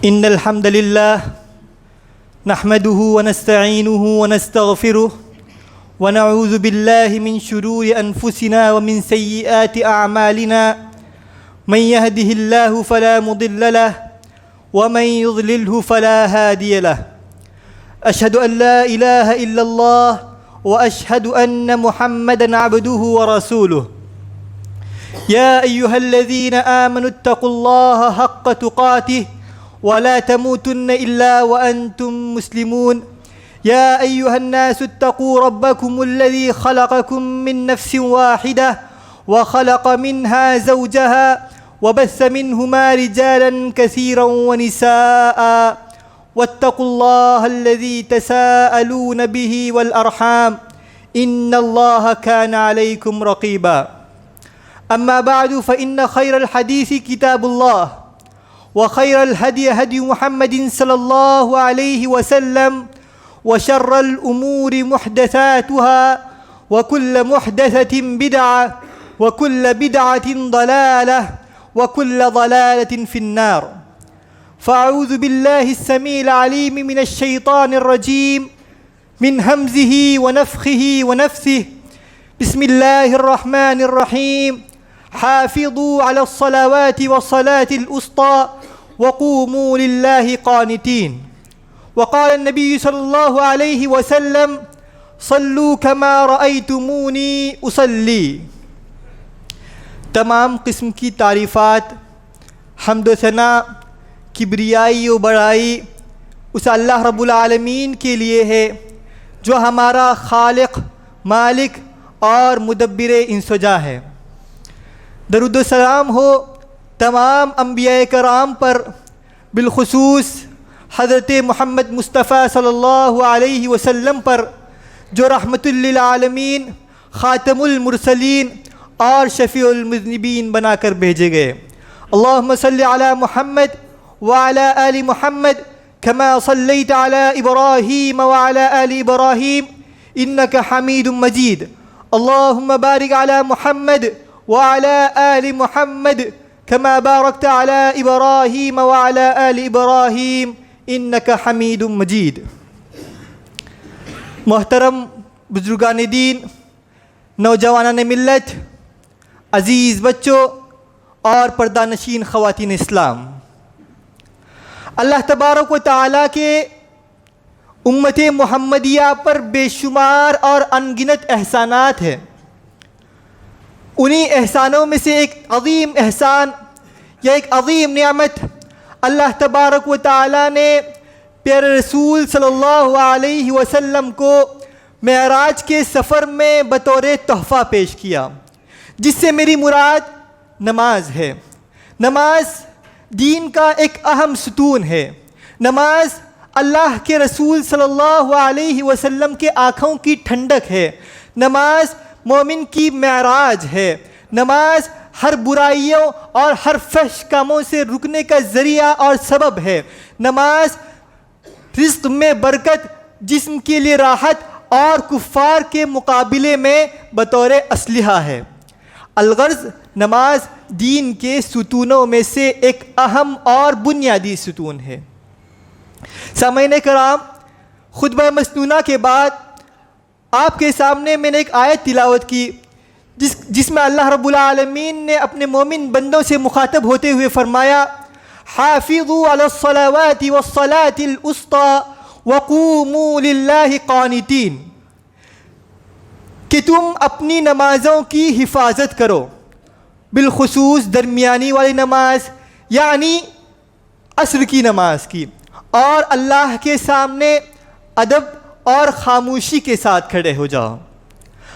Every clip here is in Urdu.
إن الحمد لله نحمده ونستعينه ونستغفره ونعوذ بالله من شرور أنفسنا ومن سيئات أعمالنا من يهده الله فلا مضل له ومن يضلله فلا هادي له أشهد أن لا إله إلا الله وأشهد أن محمدًا عبده ورسوله يا أيها الذين آمنوا اتقوا الله حق تقاته ولا تموتن إلا وأنتم مسلمون يا أيها الناس اتقوا ربكم الذي خلقكم من نفس واحدة وخلق منها زوجها وبث منهما رجالا كثيرا ونساء واتقوا الله الذي تساءلون به والأرحام إن الله كان عليكم رقيبا أما بعد فإن خير الحديث كتاب الله وخير الهدي هدي محمد صلى الله عليه وسلم وشر الأمور محدثاتها وكل محدثة بدعة وكل بدعة ضلالة وكل ضلالة في النار فأعوذ بالله السميع العليم من الشيطان الرجيم من همزه ونفخه ونفثه بسم الله الرحمن الرحيم حافظوا على الصلوات والصلاة الوسطى وقوموا لله قانتين وقال النبي صلی اللہ علیہ وسلم صلوا كما رأيتموني أصلي۔ تمام قسم کی تعریفات، حمد و ثنا، کبریائی و بڑائی اس اللہ رب العالمین کے لیے ہے جو ہمارا خالق، مالک اور مدبر انس و جاہ ہے۔ درود و سلام ہو تمام انبیاء کرام پر، بالخصوص حضرت محمد مصطفیٰ صلی اللہ علیہ وسلم پر جو رحمت للعالمین، خاتم المرسلین اور شفیع المذنبین بنا کر بھیجے گئے۔ اللہم صلی علی محمد وعلی آل محمد کما صلیت علی ابراہیم وعلی آل ابراہیم انک حمید مجید۔ اللہم بارک علی محمد وعلی آل محمد کما بارکت علی ابراہیم وعلی آل ابراہیم انک حمید مجید۔ محترم بزرگان دین، نوجوانان ملت، عزیز بچوں اور پردہ نشین خواتین اسلام، اللہ تبارک و تعالیٰ کے امت محمدیہ پر بے شمار اور انگنت احسانات ہیں۔ انہی احسانوں میں سے ایک عظیم احسان یا ایک عظیم نعمت اللہ تبارک و تعالیٰ نے پیارے رسول صلی اللہ علیہ وسلم کو معراج کے سفر میں بطور تحفہ پیش کیا، جس سے میری مراد نماز ہے۔ نماز دین کا ایک اہم ستون ہے۔ نماز اللہ کے رسول صلی اللہ علیہ وسلم کے آنکھوں کی ٹھنڈک ہے۔ نماز مومن کی معراج ہے۔ نماز ہر برائیوں اور ہر فحش کاموں سے رکنے کا ذریعہ اور سبب ہے۔ نماز رزق میں برکت، جسم کے لیے راحت اور کفار کے مقابلے میں بطور اسلحہ ہے۔ الغرض نماز دین کے ستونوں میں سے ایک اہم اور بنیادی ستون ہے۔ سامعین کرام، خطبہ مسنونہ کے بعد آپ کے سامنے میں نے ایک آیت تلاوت کی جس میں اللہ رب العالمین نے اپنے مومن بندوں سے مخاطب ہوتے ہوئے فرمایا، حافظوا علی الصلوات والصلاة الوسطى وقوموا للہ قانتین، کہ تم اپنی نمازوں کی حفاظت کرو، بالخصوص درمیانی والی نماز یعنی عصر کی نماز کی، اور اللہ کے سامنے ادب اور خاموشی کے ساتھ کھڑے ہو جاؤ۔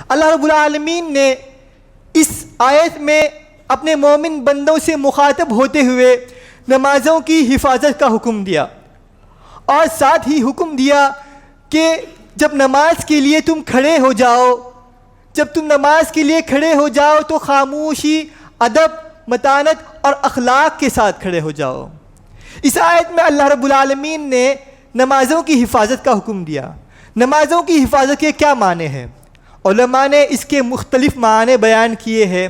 اللہ رب العالمین نے اس آیت میں اپنے مومن بندوں سے مخاطب ہوتے ہوئے نمازوں کی حفاظت کا حکم دیا، اور ساتھ ہی حکم دیا کہ جب نماز کے لیے تم کھڑے ہو جاؤ، تو خاموشی، ادب، متانت اور اخلاق کے ساتھ کھڑے ہو جاؤ۔ اس آیت میں اللہ رب العالمین نے نمازوں کی حفاظت کا حکم دیا۔ نمازوں کی حفاظت کے کیا معنی ہیں؟ علماء نے اس کے مختلف معنی بیان کیے ہیں۔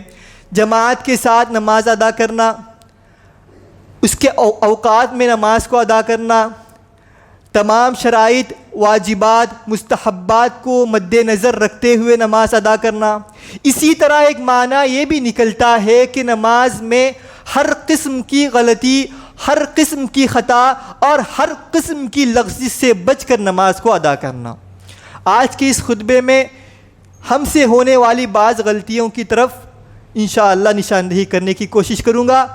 جماعت کے ساتھ نماز ادا کرنا، اس کے اوقات میں نماز کو ادا کرنا، تمام شرائط، واجبات، مستحبات کو مد نظر رکھتے ہوئے نماز ادا کرنا۔ اسی طرح ایک معنی یہ بھی نکلتا ہے کہ نماز میں ہر قسم کی غلطی، ہر قسم کی خطا اور ہر قسم کی لغزش سے بچ کر نماز کو ادا کرنا۔ آج کے اس خطبے میں ہم سے ہونے والی بعض غلطیوں کی طرف انشاءاللہ نشاندہی کرنے کی کوشش کروں گا۔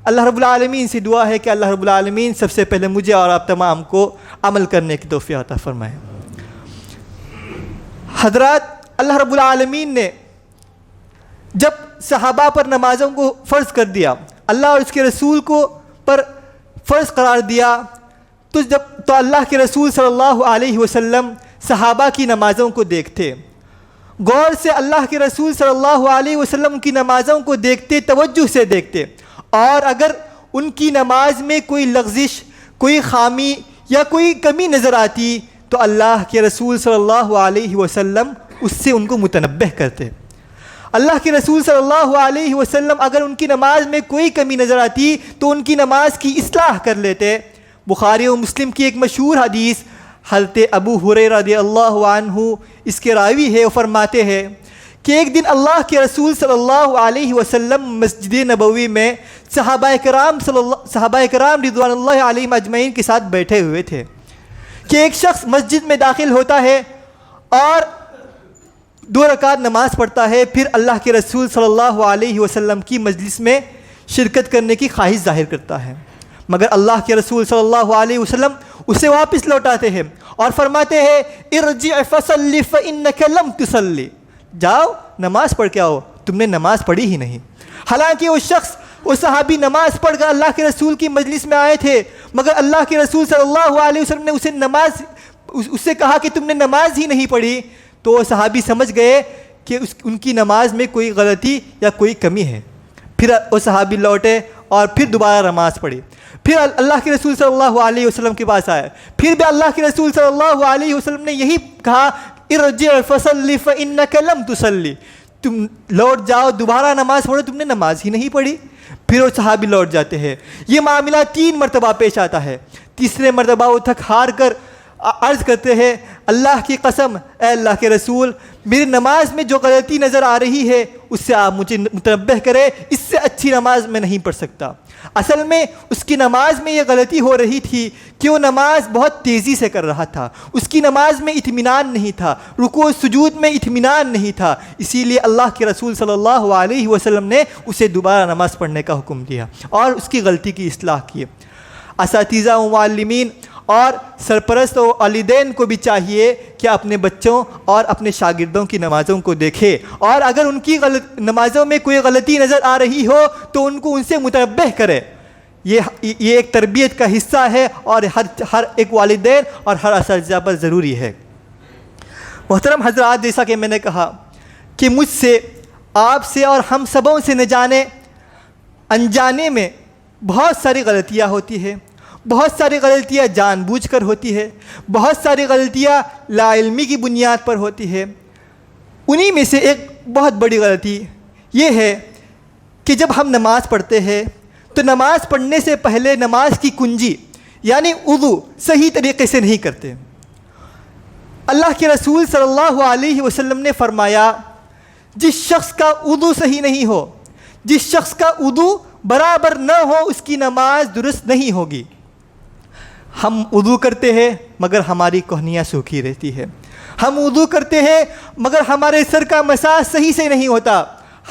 اللہ رب العالمین سے دعا ہے کہ اللہ رب العالمین سب سے پہلے مجھے اور آپ تمام کو عمل کرنے کی توفیق عطا فرمائے۔ حضرات، اللہ رب العالمین نے جب صحابہ پر نمازوں کو فرض کر دیا، اللہ اور اس کے رسول کو پر فرض قرار دیا، تو اللہ کے رسول صلی اللہ علیہ وسلم صحابہ کی نمازوں کو دیکھتے، غور سے اللہ کے رسول صلی اللہ علیہ وسلم کی نمازوں کو دیکھتے، توجہ سے دیکھتے، اور اگر ان کی نماز میں کوئی لغزش، کوئی خامی یا کوئی کمی نظر آتی تو اللہ کے رسول صلی اللہ علیہ وسلم اس سے ان کو متنبہ کرتے۔ اللہ کے رسول صلی اللہ علیہ وسلم اگر ان کی نماز میں کوئی کمی نظر آتی تو ان کی نماز کی اصلاح کر لیتے۔ بخاری و مسلم کی ایک مشہور حدیث، حضرت ابو ہریرہ رضی اللہ عنہ اس کے راوی ہے، وہ فرماتے ہیں کہ ایک دن اللہ کے رسول صلی اللہ علیہ وسلم مسجد نبوی میں صحابہ کرام رضوان اللہ علیہم اجمعین کے ساتھ بیٹھے ہوئے تھے کہ ایک شخص مسجد میں داخل ہوتا ہے اور 2 رکعت نماز پڑھتا ہے، پھر اللہ کے رسول صلی اللہ علیہ وسلم کی مجلس میں شرکت کرنے کی خواہش ظاہر کرتا ہے، مگر اللہ کے رسول صلی اللہ علیہ وسلم اسے واپس لوٹاتے ہیں اور فرماتے ہیں ارجع فصلی فإنک لم تصلی، جاؤ نماز پڑھ کے آؤ، تم نے نماز پڑھی ہی نہیں۔ حالانکہ وہ صحابی نماز پڑھ کر اللہ کے رسول کی مجلس میں آئے تھے، مگر اللہ کے رسول صلی اللہ علیہ وسلم نے اس سے کہا کہ تم نے نماز ہی نہیں پڑھی، تو وہ صحابی سمجھ گئے کہ ان کی نماز میں کوئی غلطی یا کوئی کمی ہے۔ پھر وہ صحابی لوٹے اور پھر دوبارہ نماز پڑھی، پھر اللہ کے رسول صلی اللہ علیہ وسلم کے پاس آئے، پھر بھی اللہ کے رسول صلی اللہ علیہ وسلم نے یہی کہا ارجع فصلی فإنک لم تصلی، تم لوٹ جاؤ دوبارہ نماز پڑھو، تم نے نماز ہی نہیں پڑھی۔ پھر وہ صحابی لوٹ جاتے ہیں۔ یہ معاملہ 3 مرتبہ پیش آتا ہے۔ تیسرے مرتبہ وہ تھک ہار کر عرض کرتے ہیں اللہ کی قسم اے اللہ کے رسول، میری نماز میں جو غلطی نظر آ رہی ہے اس سے آپ مجھے متنبہ کرے، اس سے اچھی نماز میں نہیں پڑھ سکتا۔ اصل میں اس کی نماز میں یہ غلطی ہو رہی تھی کہ وہ نماز بہت تیزی سے کر رہا تھا، اس کی نماز میں اطمینان نہیں تھا، رکوع سجود میں اطمینان نہیں تھا، اسی لیے اللہ کے رسول صلی اللہ علیہ وسلم نے اسے دوبارہ نماز پڑھنے کا حکم دیا اور اس کی غلطی کی اصلاح کی۔ اساتذہ و معلمین اور سرپرست و والدین کو بھی چاہیے کہ اپنے بچوں اور اپنے شاگردوں کی نمازوں کو دیکھے، اور اگر ان کی نمازوں میں کوئی غلطی نظر آ رہی ہو تو ان کو ان سے متنبہ کرے۔ یہ ایک تربیت کا حصہ ہے اور ہر ایک والدین اور ہر اساتذہ پر ضروری ہے۔ محترم حضرات، جیسا کہ میں نے کہا کہ مجھ سے، آپ سے اور ہم سبوں سے نہ جانے انجانے میں بہت ساری غلطیاں ہوتی ہیں، بہت ساری غلطیاں جان بوجھ کر ہوتی ہے، بہت ساری غلطیاں لا علمی کی بنیاد پر ہوتی ہے۔ انہی میں سے ایک بہت بڑی غلطی یہ ہے کہ جب ہم نماز پڑھتے ہیں تو نماز پڑھنے سے پہلے نماز کی کنجی یعنی وضو صحیح طریقے سے نہیں کرتے۔ اللہ کے رسول صلی اللہ علیہ وسلم نے فرمایا جس شخص کا وضو صحیح نہیں ہو، جس شخص کا وضو برابر نہ ہو، اس کی نماز درست نہیں ہوگی۔ ہم وضو کرتے ہیں مگر ہماری کوہنیاں سوکھی رہتی ہے، ہم وضو کرتے ہیں مگر ہمارے سر کا مساج صحیح سے نہیں ہوتا،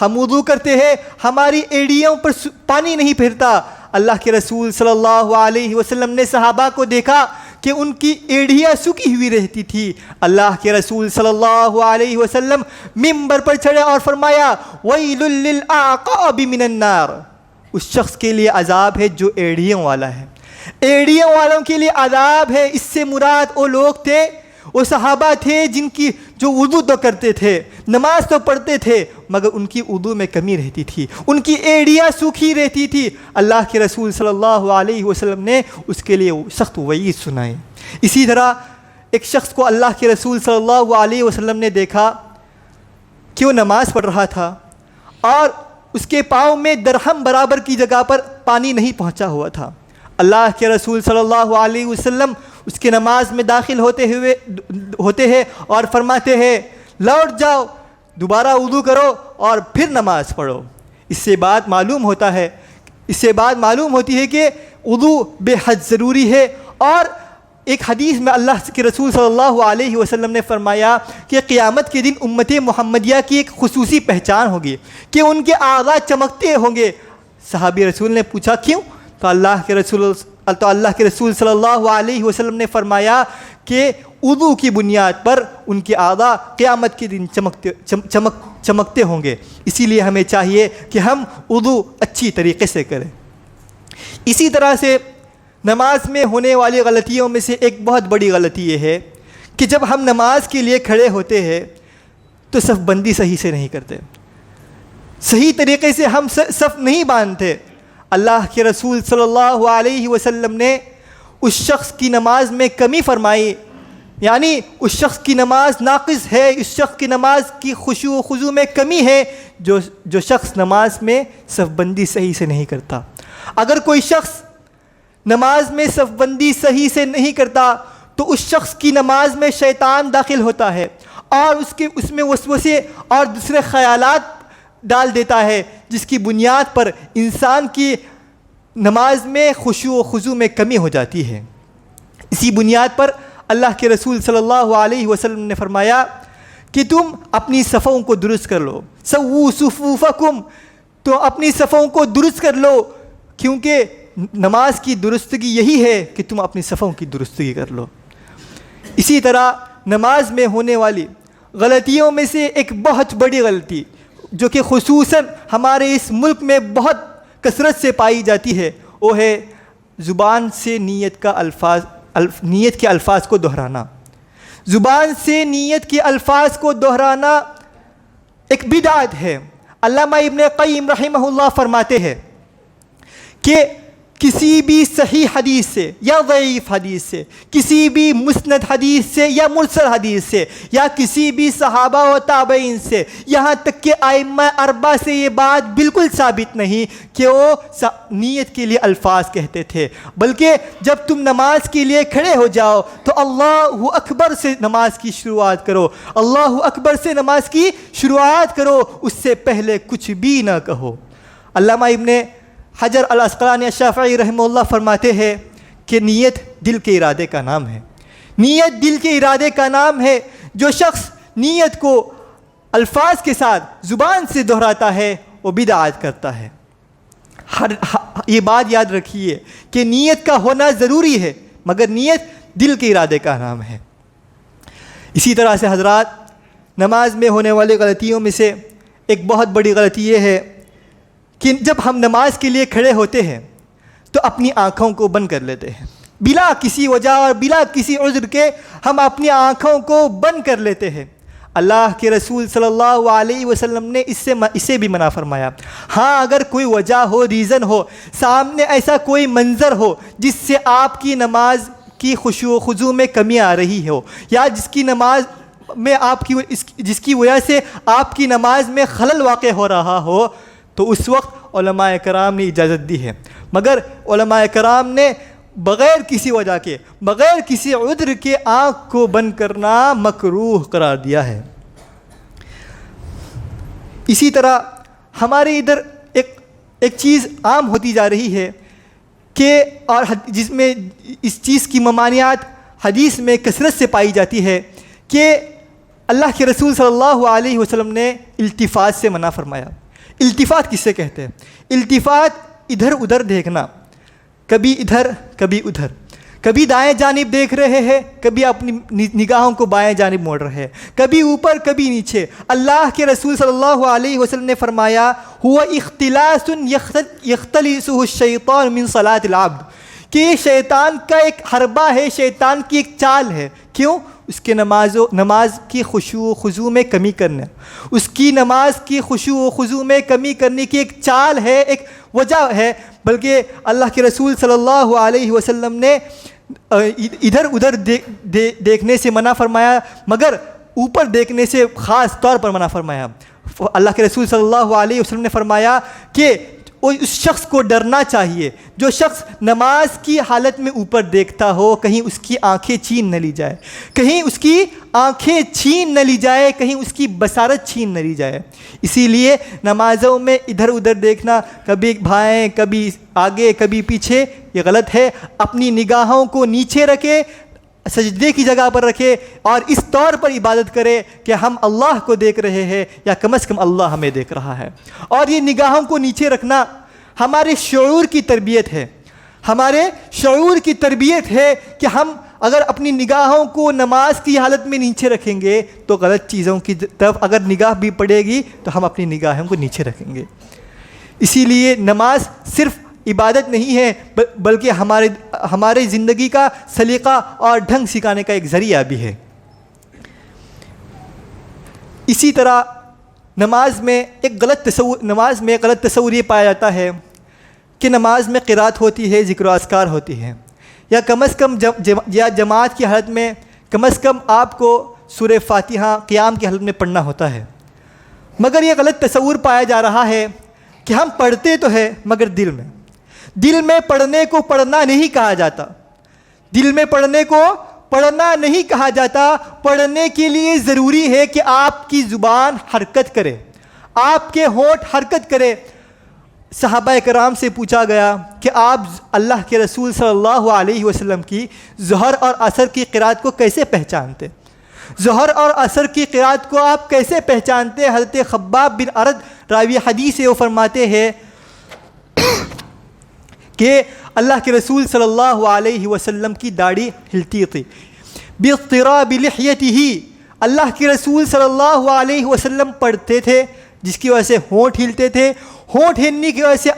ہم وضو کرتے ہیں ہماری ایڑیوں پر پانی نہیں پھرتا۔ اللہ کے رسول صلی اللہ علیہ وسلم نے صحابہ کو دیکھا کہ ان کی ایڑیاں سوکھی ہوئی رہتی تھی۔ اللہ کے رسول صلی اللہ علیہ وسلم منبر پر چڑھے اور فرمایا وَيْلٌ لِّلْأَعْقَابِ مِنَ النَّارِ، اس شخص کے لیے عذاب ہے جو ایڑیوں والا ہے، ایڑیوں والوں کے لیے عذاب ہے۔ اس سے مراد وہ لوگ تھے، وہ صحابہ تھے جن کی جو وضو تو کرتے تھے، نماز تو پڑھتے تھے، مگر ان کی وضو میں کمی رہتی تھی، ان کی ایڑیاں سوکھی رہتی تھی۔ اللہ کے رسول صلی اللہ علیہ وسلم نے اس کے لیے سخت وعید سنائی۔ اسی طرح ایک شخص کو اللہ کے رسول صلی اللہ علیہ وسلم نے دیکھا کہ وہ نماز پڑھ رہا تھا اور اس کے پاؤں میں درہم برابر کی جگہ پر پانی نہیں پہنچا ہوا تھا۔ اللہ کے رسول صلی اللہ علیہ وسلم اس کی نماز میں داخل ہوتے ہیں اور فرماتے ہیں لوٹ جاؤ، دوبارہ وضو کرو اور پھر نماز پڑھو۔ اس سے بات معلوم ہوتی ہے کہ وضو بے حد ضروری ہے۔ اور ایک حدیث میں اللہ کے رسول صلی اللہ علیہ وسلم نے فرمایا کہ قیامت کے دن امت محمدیہ کی ایک خصوصی پہچان ہوگی کہ ان کے اعضاء چمکتے ہوں گے۔ صحابی رسول نے پوچھا کیوں؟ تو اللہ کے رسول صلی اللہ علیہ وسلم نے فرمایا کہ وضو کی بنیاد پر ان کے اعضاء قیامت کے دن چمکتے ہوں گے۔ اسی لیے ہمیں چاہیے کہ ہم وضو اچھی طریقے سے کریں۔ اسی طرح سے نماز میں ہونے والی غلطیوں میں سے ایک بہت بڑی غلطی یہ ہے کہ جب ہم نماز کے لیے کھڑے ہوتے ہیں تو صف بندی صحیح سے نہیں کرتے، صحیح طریقے سے ہم صف نہیں باندھتے۔ اللہ کے رسول صلی اللہ علیہ وسلم نے اس شخص کی نماز میں کمی فرمائی، یعنی اس شخص کی نماز ناقص ہے، اس شخص کی نماز کی خشوع و خضوع میں کمی ہے جو شخص نماز میں صف بندی صحیح سے نہیں کرتا۔ اگر کوئی شخص نماز میں صف بندی صحیح سے نہیں کرتا تو اس شخص کی نماز میں شیطان داخل ہوتا ہے اور اس میں وسوسے اور دوسرے خیالات ڈال دیتا ہے، جس کی بنیاد پر انسان کی نماز میں خشوع و خضوع میں کمی ہو جاتی ہے۔ اسی بنیاد پر اللہ کے رسول صلی اللہ علیہ وسلم نے فرمایا کہ تم اپنی صفوں کو درست کر لو، سووا صفوفکم، تو اپنی صفوں کو درست کر لو، کیونکہ نماز کی درستگی یہی ہے کہ تم اپنی صفوں کی درستگی کر لو۔ اسی طرح نماز میں ہونے والی غلطیوں میں سے ایک بہت بڑی غلطی جو کہ خصوصاً ہمارے اس ملک میں بہت کثرت سے پائی جاتی ہے، وہ ہے زبان سے نیت کے الفاظ کو دہرانا۔ زبان سے نیت کے الفاظ کو دہرانا ایک بدعت ہے۔ علامہ ابن قیم رحمہ اللہ فرماتے ہیں کہ کسی بھی صحیح حدیث سے یا ضعیف حدیث سے، کسی بھی مسند حدیث سے یا مرسل حدیث سے، یا کسی بھی صحابہ و تابعین سے، یہاں تک کہ ائمہ اربعہ سے یہ بات بالکل ثابت نہیں کہ وہ نیت کے لیے الفاظ کہتے تھے، بلکہ جب تم نماز کے لیے کھڑے ہو جاؤ تو اللہ اکبر سے نماز کی شروعات کرو، اللہ اکبر سے نماز کی شروعات کرو، اس سے پہلے کچھ بھی نہ کہو۔ علامہ ابن حجر العسقلانی الشافعی رحمہ اللہ فرماتے ہیں کہ نیت دل کے ارادے کا نام ہے، نیت دل کے ارادے کا نام ہے۔ جو شخص نیت کو الفاظ کے ساتھ زبان سے دہراتا ہے وہ بدعت کرتا ہے۔ یہ بات یاد رکھیے کہ نیت کا ہونا ضروری ہے، مگر نیت دل کے ارادے کا نام ہے۔ اسی طرح سے حضرات، نماز میں ہونے والی غلطیوں میں سے ایک بہت بڑی غلطی یہ ہے کہ جب ہم نماز کے لیے کھڑے ہوتے ہیں تو اپنی آنکھوں کو بند کر لیتے ہیں، بلا کسی وجہ اور بلا کسی عذر کے ہم اپنی آنکھوں کو بند کر لیتے ہیں۔ اللہ کے رسول صلی اللہ علیہ وسلم نے اسے بھی منع فرمایا۔ ہاں، اگر کوئی وجہ ہو، ریزن ہو، سامنے ایسا کوئی منظر ہو جس سے آپ کی نماز کی خشوع و خضوع میں کمی آ رہی ہو، یا جس کی وجہ سے آپ کی نماز میں خلل واقع ہو رہا ہو، تو اس وقت علماء کرام نے اجازت دی ہے، مگر علماء کرام نے بغیر کسی وجہ کے، بغیر کسی عذر کے آنکھ کو بند کرنا مکروہ قرار دیا ہے۔ اسی طرح ہمارے ادھر ایک چیز عام ہوتی جا رہی ہے کہ اور جس میں اس چیز کی ممانعت حدیث میں کثرت سے پائی جاتی ہے کہ اللہ کے رسول صلی اللہ علیہ وسلم نے التفات سے منع فرمایا۔ التفات کس سے کہتے ہیں؟ التفات ادھر ادھر دیکھنا، کبھی ادھر کبھی ادھر، کبھی دائیں جانب دیکھ رہے ہیں، کبھی اپنی نگاہوں کو بائیں جانب موڑ رہے ہیں، کبھی اوپر کبھی نیچے۔ اللہ کے رسول صلی اللہ علیہ وسلم نے فرمایا ہوا اختلاس یختلسہ الشیطان من صلاۃ العبد، کہ یہ شیطان کا ایک حربہ ہے، شیطان کی ایک چال ہے۔ کیوں؟ اس کے نماز کی خشوع و خضوع میں کمی کرنا، اس کی نماز کی خشوع و خضوع میں کمی کرنے کی ایک چال ہے، ایک وجہ ہے۔ بلکہ اللہ کے رسول صلی اللہ علیہ وسلم نے ادھر ادھر دیکھنے سے منع فرمایا، مگر اوپر دیکھنے سے خاص طور پر منع فرمایا۔ اللہ کے رسول صلی اللہ علیہ وسلم نے فرمایا کہ اس شخص کو ڈرنا چاہیے جو شخص نماز کی حالت میں اوپر دیکھتا ہو، کہیں اس کی آنکھیں چھین نہ لی جائے، کہیں اس کی آنکھیں چھین نہ لی جائے، کہیں اس کی بصارت چھین نہ لی جائے۔ اسی لیے نمازوں میں ادھر ادھر دیکھنا، کبھی بھائیں کبھی آگے کبھی پیچھے، یہ غلط ہے۔ اپنی نگاہوں کو نیچے رکھے، سجدے کی جگہ پر رکھے اور اس طور پر عبادت کرے کہ ہم اللہ کو دیکھ رہے ہیں یا کم از کم اللہ ہمیں دیکھ رہا ہے۔ اور یہ نگاہوں کو نیچے رکھنا ہمارے شعور کی تربیت ہے، ہمارے شعور کی تربیت ہے کہ ہم اگر اپنی نگاہوں کو نماز کی حالت میں نیچے رکھیں گے تو غلط چیزوں کی طرف اگر نگاہ بھی پڑے گی تو ہم اپنی نگاہوں کو نیچے رکھیں گے۔ اسی لیے نماز صرف عبادت نہیں ہے بلکہ ہمارے زندگی کا سلیقہ اور ڈھنگ سکھانے کا ایک ذریعہ بھی ہے۔ اسی طرح نماز میں ایک غلط تصور یہ پایا جاتا ہے کہ نماز میں قرات ہوتی ہے، ذکر و اذکار ہوتی ہے، یا کم از کم جماعت کی حالت میں کم از کم آپ کو سورہ فاتحہ قیام کی حالت میں پڑھنا ہوتا ہے۔ مگر یہ غلط تصور پایا جا رہا ہے کہ ہم پڑھتے تو ہے مگر دل میں پڑھنے کو پڑھنا نہیں کہا جاتا، دل میں پڑھنے کو پڑھنا نہیں کہا جاتا۔ پڑھنے کے لیے ضروری ہے کہ آپ کی زبان حرکت کرے، آپ کے ہونٹ حرکت کرے۔ صحابہ کرام سے پوچھا گیا کہ آپ اللہ کے رسول صلی اللہ علیہ وسلم کی ظہر اور عصر کی قرات کو کیسے پہچانتے؟ ظہر اور عصر کی قرات کو آپ کیسے پہچانتے؟ حضرت خباب بن ارد راوی حدیث ہے، وہ فرماتے ہیں کہ اللہ کے رسول صلی اللہ علیہ وسلم کی داڑھی ہلتی تھی، باضطراب لحیتہ، اللہ کے رسول صلی اللہ علیہ وسلم پڑھتے تھے جس کی وجہ سے ہونٹ ہلتے تھے، ہونٹ ہلنے کی وجہ سے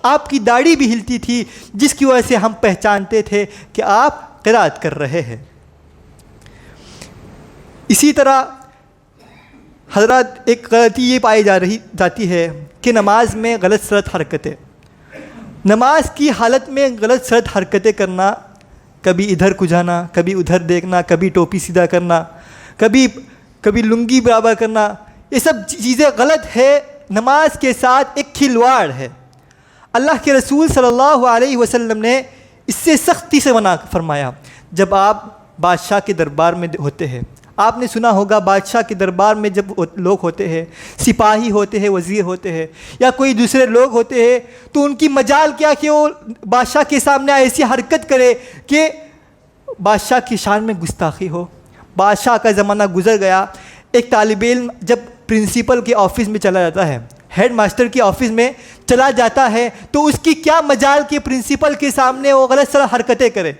آپ کی داڑھی بھی ہلتی تھی جس کی وجہ سے ہم پہچانتے تھے کہ آپ قرات کر رہے ہیں۔ اسی طرح حضرات ایک غلطی یہ پائی جاتی ہے کہ نماز میں غلط سلط حرکتیں، نماز کی حالت میں غلط سلط حرکتیں کرنا، کبھی ادھر کو جانا، کبھی ادھر دیکھنا، کبھی ٹوپی سیدھا کرنا، کبھی لنگی برابر کرنا، یہ سب چیزیں غلط ہے، نماز کے ساتھ ایک کھلواڑ ہے۔ اللہ کے رسول صلی اللہ علیہ وسلم نے اس سے سختی سے منع فرمایا۔ جب آپ بادشاہ کے دربار میں ہوتے ہیں، آپ نے سنا ہوگا بادشاہ کے دربار میں جب لوگ ہوتے ہیں، سپاہی ہوتے ہیں، وزیر ہوتے ہیں یا کوئی دوسرے لوگ ہوتے ہیں، تو ان کی مجال کیا کہ وہ بادشاہ کے سامنے ایسی حرکت کرے کہ بادشاہ کی شان میں گستاخی ہو۔ بادشاہ کا زمانہ گزر گیا، ایک طالب علم جب پرنسپل کے آفس میں چلا جاتا ہے، ہیڈ ماسٹر کے آفس میں چلا جاتا ہے، تو اس کی کیا مجال کہ پرنسپل کے سامنے وہ غلط سلط حرکتیں کرے؟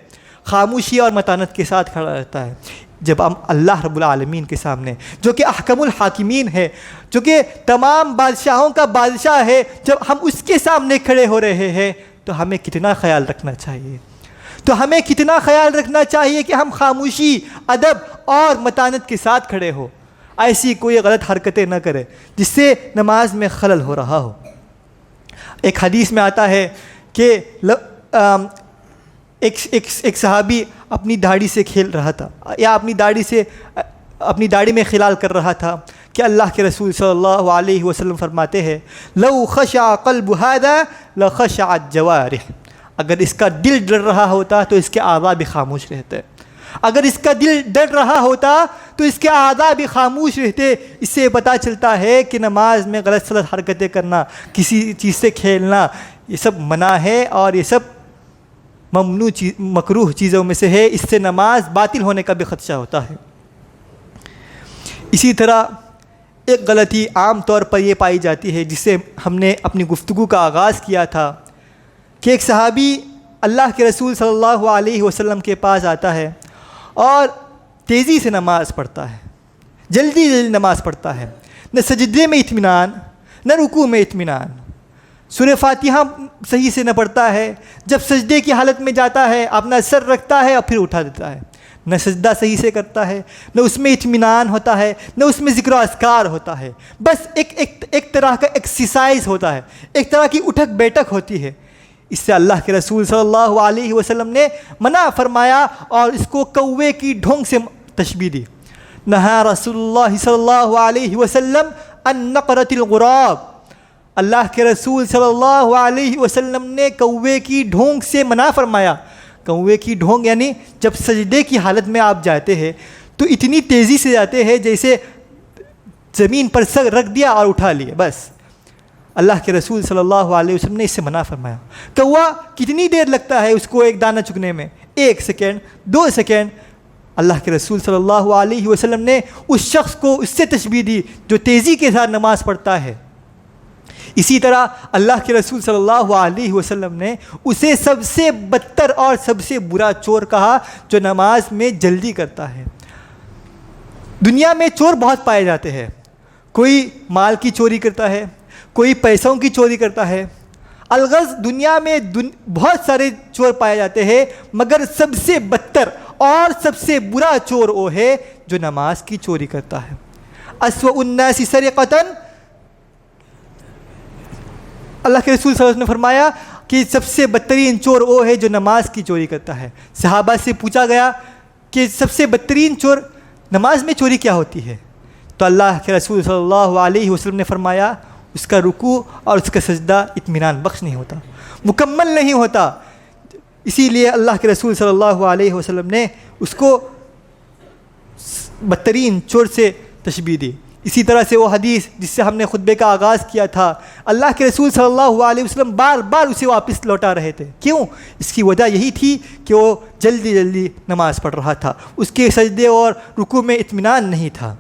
خاموشی اور متانت کے ساتھ کھڑا رہتا ہے۔ جب ہم اللہ رب العالمین کے سامنے، جو کہ احکم الحاکمین ہے، جو کہ تمام بادشاہوں کا بادشاہ ہے، جب ہم اس کے سامنے کھڑے ہو رہے ہیں تو ہمیں کتنا خیال رکھنا چاہیے، کہ ہم خاموشی، ادب اور متانت کے ساتھ کھڑے ہو، ایسی کوئی غلط حرکتیں نہ کرے جس سے نماز میں خلل ہو رہا ہو۔ ایک حدیث میں آتا ہے کہ ایک صحابی اپنی داڑھی سے کھیل رہا تھا یا اپنی داڑھی میں خلال کر رہا تھا کہ اللہ کے رسول صلی اللہ علیہ وسلم فرماتے ہیں لو خشع قلب هذا لخشعت جوارح، اگر اس کا دل ڈر رہا ہوتا تو اس کے اعضاء بھی خاموش رہتے، اگر اس کا دل ڈر رہا ہوتا تو اس کے اعضاء بھی خاموش رہتے۔ اس سے پتہ چلتا ہے کہ نماز میں غلط سلط حرکتیں کرنا، کسی چیز سے کھیلنا، یہ سب منع ہے اور یہ سب ممنوع مکروہ چیزوں میں سے ہے، اس سے نماز باطل ہونے کا بھی خدشہ ہوتا ہے۔ اسی طرح ایک غلطی عام طور پر یہ پائی جاتی ہے جس سے ہم نے اپنی گفتگو کا آغاز کیا تھا کہ ایک صحابی اللہ کے رسول صلی اللہ علیہ وسلم کے پاس آتا ہے اور تیزی سے نماز پڑھتا ہے، جلدی نماز پڑھتا ہے، نہ سجدے میں اطمینان، نہ رکوع میں اطمینان، سورہ فاتحہ صحیح سے نہ پڑھتا ہے، جب سجدے کی حالت میں جاتا ہے اپنا سر رکھتا ہے اور پھر اٹھا دیتا ہے، نہ سجدہ صحیح سے کرتا ہے، نہ اس میں اطمینان ہوتا ہے، نہ اس میں ذکر و اذکار ہوتا ہے، بس ایک طرح کا ایکسرسائز ہوتا ہے، ایک طرح کی اٹھک بیٹھک ہوتی ہے۔ اس سے اللہ کے رسول صلی اللہ علیہ وسلم نے منع فرمایا اور اس کو کوے کی ڈھونگ سے تشبیہ دی۔ نہا رسول اللہ صلی اللہ علیہ وسلم ان نقرۃ الغراب، اللہ کے رسول صلی اللہ علیہ وسلم نے کوے کی ڈھونگ سے منع فرمایا. کوے کی ڈھونگ یعنی جب سجدے کی حالت میں آپ جاتے ہیں تو اتنی تیزی سے جاتے ہیں جیسے زمین پر سر رکھ دیا اور اٹھا لیا بس. اللہ کے رسول صلی اللہ علیہ وسلم نے اس سے منع فرمایا. کوا کتنی دیر لگتا ہے اس کو ایک دانہ چگنے میں؟ 1 سیکنڈ 2 سیکنڈ. اللہ کے رسول صلی اللہ علیہ وسلم نے اس شخص کو اس سے تشبیہ دی جو تیزی کے ساتھ نماز پڑھتا ہے. اسی طرح اللہ کے رسول صلی اللہ علیہ وسلم نے اسے سب سے بدتر اور سب سے برا چور کہا جو نماز میں جلدی کرتا ہے. دنیا میں چور بہت پائے جاتے ہیں. کوئی مال کی چوری کرتا ہے, کوئی پیسوں کی چوری کرتا ہے. الغرض دنیا میں بہت سارے چور پائے جاتے ہیں, مگر سب سے بدتر اور سب سے برا چور وہ ہے جو نماز کی چوری کرتا ہے. اسوأ الناس سرقۃ, اللہ کے رسول صلی اللہ علیہ وسلم نے فرمایا کہ سب سے بدترین چور وہ ہے جو نماز کی چوری کرتا ہے. صحابہ سے پوچھا گیا کہ سب سے بدترین چور نماز میں چوری کیا ہوتی ہے؟ تو اللہ کے رسول صلی اللہ علیہ وسلم نے فرمایا اس کا رکوع اور اس کا سجدہ اطمینان بخش نہیں ہوتا, مکمل نہیں ہوتا. اسی لیے اللہ کے رسول صلی اللہ علیہ وسلم نے اس کو بدترین چور سے تشبیہ دی. اسی طرح سے وہ حدیث جس سے ہم نے خطبے کا آغاز کیا تھا, اللہ کے رسول صلی اللہ علیہ وسلم بار بار اسے واپس لوٹا رہے تھے. کیوں؟ اس کی وجہ یہی تھی کہ وہ جلدی جلدی نماز پڑھ رہا تھا, اس کے سجدے اور رکوع میں اطمینان نہیں تھا.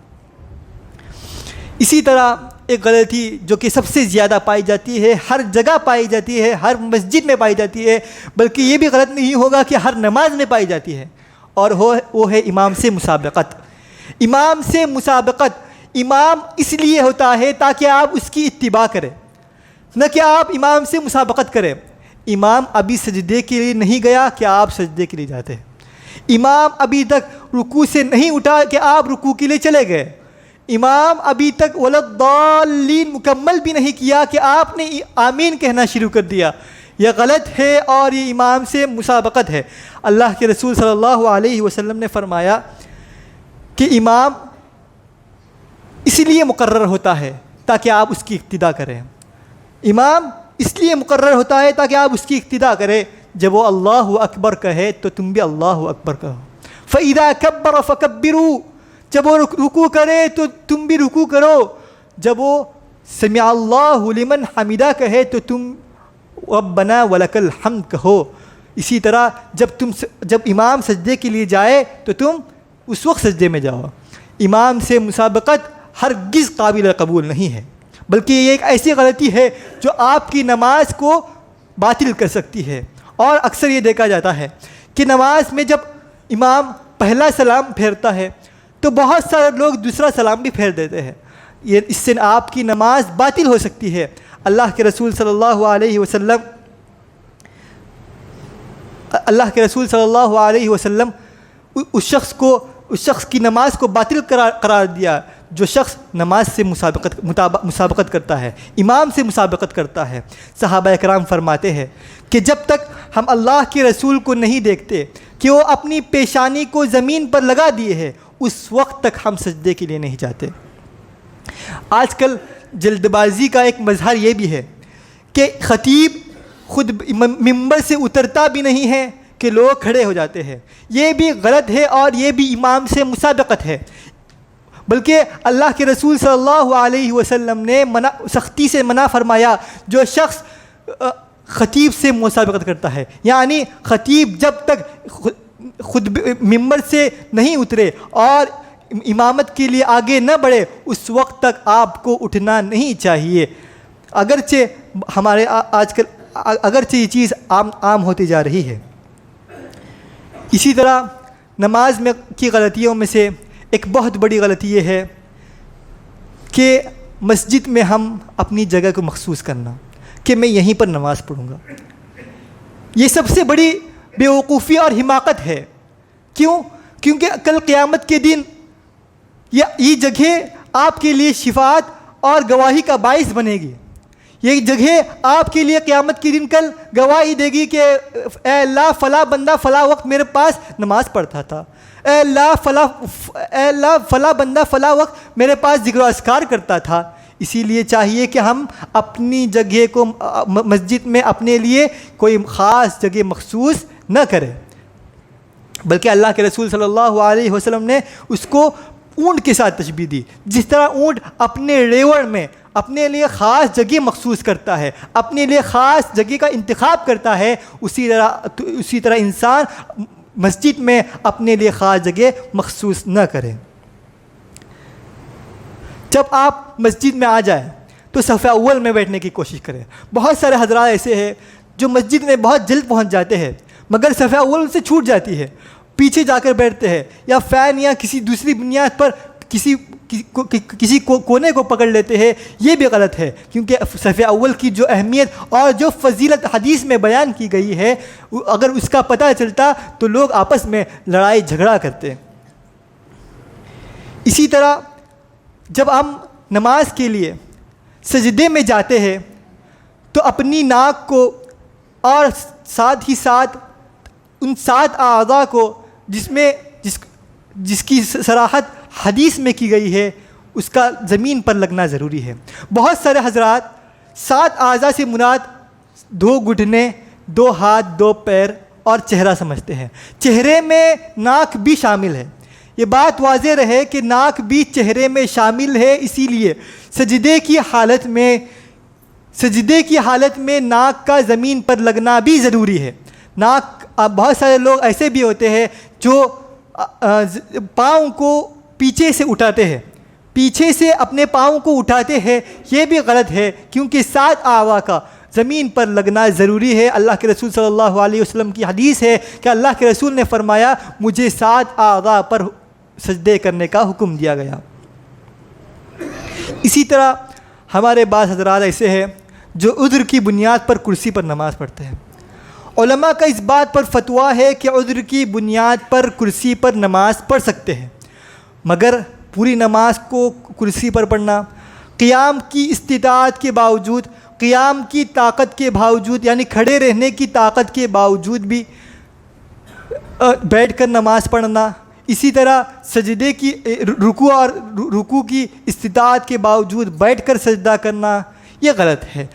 اسی طرح ایک غلطی جو کہ سب سے زیادہ پائی جاتی ہے, ہر جگہ پائی جاتی ہے, ہر مسجد میں پائی جاتی ہے, بلکہ یہ بھی غلط نہیں ہوگا کہ ہر نماز میں پائی جاتی ہے, اور وہ ہے امام سے مسابقت. امام سے مسابقت. امام اس لیے ہوتا ہے تاکہ آپ اس کی اتباع کریں, نہ کہ آپ امام سے مسابقت کریں. امام ابھی سجدے کے لیے نہیں گیا کہ آپ سجدے کے لیے جاتے ہیں. امام ابھی تک رکوع سے نہیں اٹھا کہ آپ رکوع کے لیے چلے گئے. امام ابھی تک ولضالین مکمل بھی نہیں کیا کہ آپ نے آمین کہنا شروع کر دیا. یہ غلط ہے اور یہ امام سے مسابقت ہے. اللہ کے رسول صلی اللہ علیہ وسلم نے فرمایا کہ امام اس لیے مقرر ہوتا ہے تاکہ آپ اس کی اقتداء کریں. امام اس لیے مقرر ہوتا ہے تاکہ آپ اس کی اقتداء کریں. جب وہ اللہ اکبر کہے تو تم بھی اللہ اکبر کہو. فَإِذَا كَبَّرَ فَكَبِّرُوا, جب وہ رکوع کرے تو تم بھی رکوع کرو. جب وہ سمع اللہ لمن حمدہ کہے تو تم ربنا ولک الحمد کہو. اسی طرح جب امام سجدے کے لیے جائے تو تم اس وقت سجدے میں جاؤ. امام سے مسابقت ہرگز قابل قبول نہیں ہے, بلکہ یہ ایک ایسی غلطی ہے جو آپ کی نماز کو باطل کر سکتی ہے. اور اکثر یہ دیکھا جاتا ہے کہ نماز میں جب امام پہلا سلام پھیرتا ہے تو بہت سارے لوگ دوسرا سلام بھی پھیر دیتے ہیں. اس سے آپ کی نماز باطل ہو سکتی ہے. اللہ کے رسول صلی اللہ علیہ وسلم اس شخص کی نماز کو باطل قرار دیا جو شخص نماز سے مسابقت کرتا ہے, امام سے مسابقت کرتا ہے. صحابہ اکرام فرماتے ہیں کہ جب تک ہم اللہ کے رسول کو نہیں دیکھتے کہ وہ اپنی پیشانی کو زمین پر لگا دیے ہیں, اس وقت تک ہم سجدے کے لیے نہیں جاتے. آج کل جلد بازی کا ایک مظہر یہ بھی ہے کہ خطیب خود ممبر سے اترتا بھی نہیں ہے کہ لوگ کھڑے ہو جاتے ہیں. یہ بھی غلط ہے اور یہ بھی امام سے مسابقت ہے. بلکہ اللہ کے رسول صلی اللہ علیہ وسلم نے سختی سے منع فرمایا جو شخص خطیب سے مسابقت کرتا ہے. یعنی خطیب جب تک خود ممبر سے نہیں اترے اور امامت کے لیے آگے نہ بڑھے اس وقت تک آپ کو اٹھنا نہیں چاہیے. اگرچہ ہمارے آج کل یہ چیز عام ہوتی جا رہی ہے. اسی طرح نماز میں کی غلطیوں میں سے ایک بہت بڑی غلطی یہ ہے کہ مسجد میں ہم اپنی جگہ کو مخصوص کرنا کہ میں یہیں پر نماز پڑھوں گا. یہ سب سے بڑی بیوقوفی اور حماقت ہے. کیوں؟ کیونکہ کل قیامت کے دن یہ جگہ آپ کے لیے شفاعت اور گواہی کا باعث بنے گی. یہ جگہ آپ کے لیے قیامت کے دن کل گواہی دے گی کہ اے اللہ فلاں بندہ فلاں وقت میرے پاس نماز پڑھتا تھا, اے اللہ فلاں بندہ فلاں وقت میرے پاس ذکر و اذکار کرتا تھا. اسی لیے چاہیے کہ ہم اپنی جگہ کو مسجد میں اپنے لیے کوئی خاص جگہ مخصوص نہ کریں، بلکہ اللہ کے رسول صلی اللہ علیہ وسلم نے اس کو اونٹ کے ساتھ تشبیہ دی۔ جس طرح اونٹ اپنے ریوڑ میں اپنے لیے خاص جگہ مخصوص کرتا ہے، اپنے لیے خاص جگہ کا انتخاب کرتا ہے، اسی طرح انسان مسجد میں اپنے لیے خاص جگہ مخصوص نہ کرے۔ جب آپ مسجد میں آ جائیں تو صف اول میں بیٹھنے کی کوشش کریں۔ بہت سارے حضرات ایسے ہیں جو مسجد میں بہت جلد پہنچ جاتے ہیں مگر صف اول ان سے چھوٹ جاتی ہے، پیچھے جا کر بیٹھتے ہیں یا فین یا کسی دوسری بنیاد پر کسی کونے کو پکڑ لیتے ہیں۔ یہ بھی غلط ہے، کیونکہ صف اول کی جو اہمیت اور جو فضیلت حدیث میں بیان کی گئی ہے اگر اس کا پتہ چلتا تو لوگ آپس میں لڑائی جھگڑا کرتے۔ اسی طرح جب ہم نماز کے لیے سجدے میں جاتے ہیں تو اپنی ناک کو اور ساتھ ہی ساتھ ان 7 اعضاء کو جس کی صراحت حدیث میں کی گئی ہے اس کا زمین پر لگنا ضروری ہے۔ بہت سارے حضرات 7 اعضاء سے مراد 2 گھٹنے، 2 ہاتھ، 2 پیر اور چہرہ سمجھتے ہیں۔ چہرے میں ناک بھی شامل ہے۔ یہ بات واضح رہے کہ ناک بھی چہرے میں شامل ہے، اسی لیے سجدے کی حالت میں ناک کا زمین پر لگنا بھی ضروری ہے۔ ناک بہت سارے لوگ ایسے بھی ہوتے ہیں جو پاؤں کو پیچھے سے اٹھاتے ہیں، پیچھے سے اپنے پاؤں کو اٹھاتے ہیں، یہ بھی غلط ہے کیونکہ 7 اعضاء کا زمین پر لگنا ضروری ہے۔ اللہ کے رسول صلی اللہ علیہ وسلم کی حدیث ہے کہ اللہ کے رسول نے فرمایا مجھے 7 اعضاء پر سجدے کرنے کا حکم دیا گیا۔ اسی طرح ہمارے بعض حضرات ایسے ہیں جو عذر کی بنیاد پر کرسی پر نماز پڑھتے ہیں۔ علماء کا اس بات پر فتویٰ ہے کہ عذر کی بنیاد پر کرسی پر نماز پڑھ سکتے ہیں، مگر پوری نماز کو کرسی پر پڑھنا، قیام کی استطاعت کے باوجود، قیام کی طاقت کے باوجود یعنی کھڑے رہنے کی طاقت کے باوجود بھی بیٹھ کر نماز پڑھنا، اسی طرح سجدے کی رکوع کی استطاعت کے باوجود بیٹھ کر سجدہ کرنا، یہ غلط ہے۔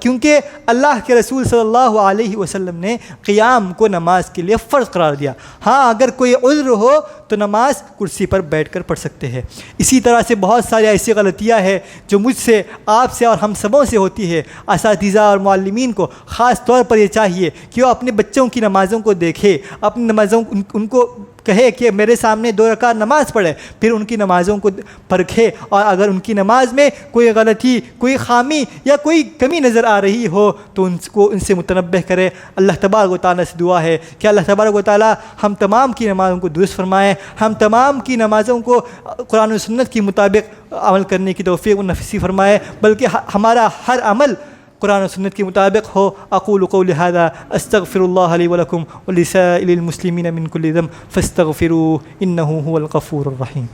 کیونکہ اللہ کے رسول صلی اللہ علیہ وسلم نے قیام کو نماز کے لیے فرض قرار دیا۔ ہاں اگر کوئی عذر ہو تو نماز کرسی پر بیٹھ کر پڑھ سکتے ہیں۔ اسی طرح سے بہت ساری ایسی غلطیاں ہیں جو مجھ سے، آپ سے اور ہم سبوں سے ہوتی ہے۔ اساتذہ اور معلمین کو خاص طور پر یہ چاہیے کہ وہ اپنے بچوں کی نمازوں کو دیکھے، اپنی نمازوں ان کو کہے کہ میرے سامنے 2 رکعت نماز پڑھے، پھر ان کی نمازوں کو پرکھے، اور اگر ان کی نماز میں کوئی غلطی، کوئی خامی یا کوئی کمی نظر آ رہی ہو تو ان سے متنبہ کرے۔ اللہ تبارک و تعالیٰ سے دعا ہے کہ اللہ تبارک و تعالیٰ ہم تمام کی نمازوں کو درست فرمائے، ہم تمام کی نمازوں کو قرآن و سنت کے مطابق عمل کرنے کی توفیق و نصیب فرمائے، بلکہ ہمارا ہر عمل قرآن و سنت کے مطابق ہو۔ اقول قولی ھذا استغفر اللہ لی ولکم ولسائر المسلمین من کل ذنب فاستغفروہ انہ ھو الغفور الرحیم۔